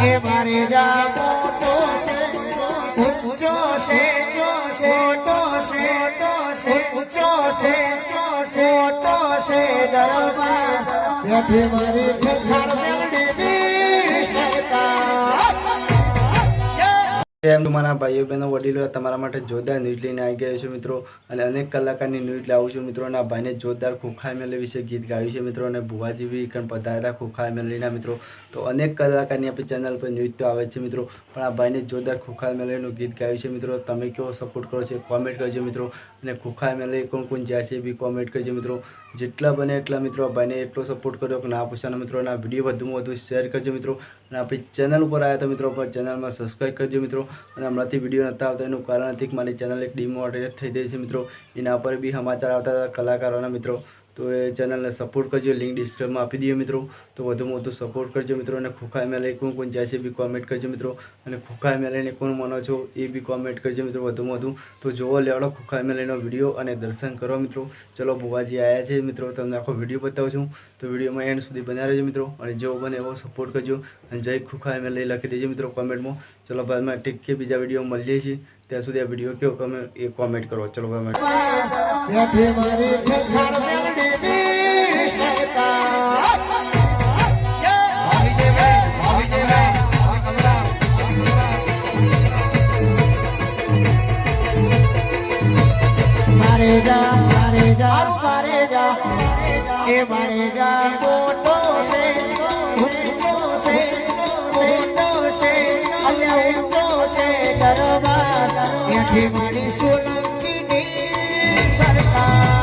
એ મારે જા મોટો છે ઊંચો છે મોટો છે ઊંચો છે મોટો છે દરબાર યથી મારી ખખાર મેલડી સરકાર એમ તમારા ભાઈઓ બહેનો વડીલો તમારા માટે જોરદાર ન્યૂઝ લઈને આવી ગયા છે મિત્રો અને અનેક કલાકારની ન્યૂઝ લાવું છું મિત્રો અને આ ભાઈને જોરદાર ખોખા મેલે વિશે ગીત ગાયું છે મિત્રો અને ભુવાજી બી પણ પધારેલા ખોખા મેલેના મિત્રો તો અનેક કલાકારની આપણી ચેનલ પર ન્યૂઝ તો આવે છે મિત્રો પણ આ ભાઈને જોરદાર ખોખા મેલેનું ગીત ગાયું છે મિત્રો તમે કેવો સપોર્ટ કરો છો કોમેન્ટ કરજો મિત્રો અને ખોખા મેલે કોણ જ્યાં છે બી કોમેન્ટ કરજો મિત્રો જેટલા બને એટલા મિત્રો આ ભાઈને એટલો સપોર્ટ કર્યો કે ના પૂછાના મિત્રો અને આ વિડીયો વધુમાં વધુ શેર કરજો મિત્રો અને આપણી ચેનલ ઉપર આવ્યા તો મિત્રો પર ચેનલમાં સબસ્ક્રાઈબ કરજો મિત્રો અને હમણાંથી વિડીયો નહોતા આવતા એનું કારણ નથી કે મારી ચેનલ એક ડિમોનેટાઇઝ થઈ ગઈ છે મિત્રો એના પર બી સમાચાર આવતા હતા કલાકારોના મિત્રો તો એ ચેનલને સપોર્ટ કરજો લિંક ડિસ્ક્રિપ્શનમાં આપી દઈએ મિત્રો તો વધુમાં વધુ સપોર્ટ કરજો મિત્રો અને ખોખા એમએલએ કોણ જાય છે બી કોમેન્ટ કરજો મિત્રો અને ખોખા એમએલએને કોણ માનો છો એ બી કોમેન્ટ કરજો મિત્રો વધુમાં વધુ તો જોવો લેવડો ખોખા એમએલએનો વિડીયો અને દર્શન કરો મિત્રો ચલો ભુવાજી આવ્યા છે મિત્રો તમને આખો વિડીયો બતાવું છું તો વિડીયોમાં એન્ડ સુધી બન્યા રહેજો મિત્રો અને જેવો બને એવો સપોર્ટ કરજો અને જય ખોખા એમએલએ લખી દેજો મિત્રો કોમેન્ટમાં ચલો બાદમાં ઠીક કે બીજા વિડીયો મળીએ છીએ ત્યાં સુધી આ વિડીયો કેવો ગમે એ કોમેન્ટ કરો ચલો કોમેન્ટ મારે જા એ મારે જા મોટો છે ઊંચો છે મોટો છે અલ્યા ઊંચો છે દરબાર યથી મારી સોલંકીની સરકાર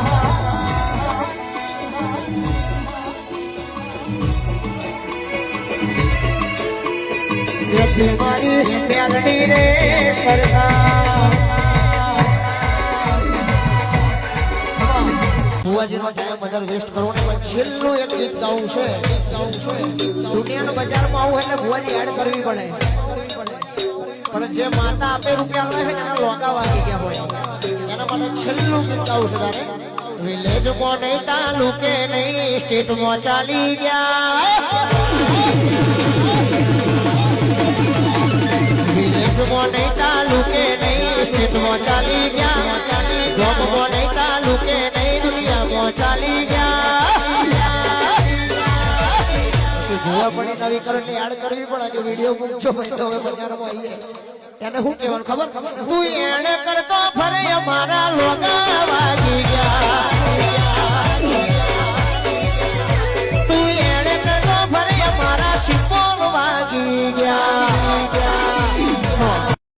યથી મારી મેલડી રે સરકાર ભુવાજીનો ટાઈમ વધારે વેસ્ટ કરવો ને છેલ્લું એક ગીત ગાવું છે દુનિયાના બજારમાં આવું એટલે ભુવાજી એડ કરવી પડે પણ જે માતા આપે રૂપિયા મળે છે એના લોકા વાગી ગયા હોય એના માટે છેલ્લું ગીત ગાવું છે તારે વિલેજમાં નહીં તાલુકે નહીં સ્ટેટમાં ચાલી ગયા વિલેજમાં નહીં તાલુકે નહીં સ્ટેટમાં ચાલી ગયા ગામમાં નહીં તાલુકે ચાલી ગયા ભૂવા પણ નવી કરંટ યાદ કરવી પડે કે વિડીયો મૂકજો તો હવે બજારમાં આવીએ એને શું કહેવાનું ખબર તું એને કરતો ફરે અમારા લોકા વાગી ગયા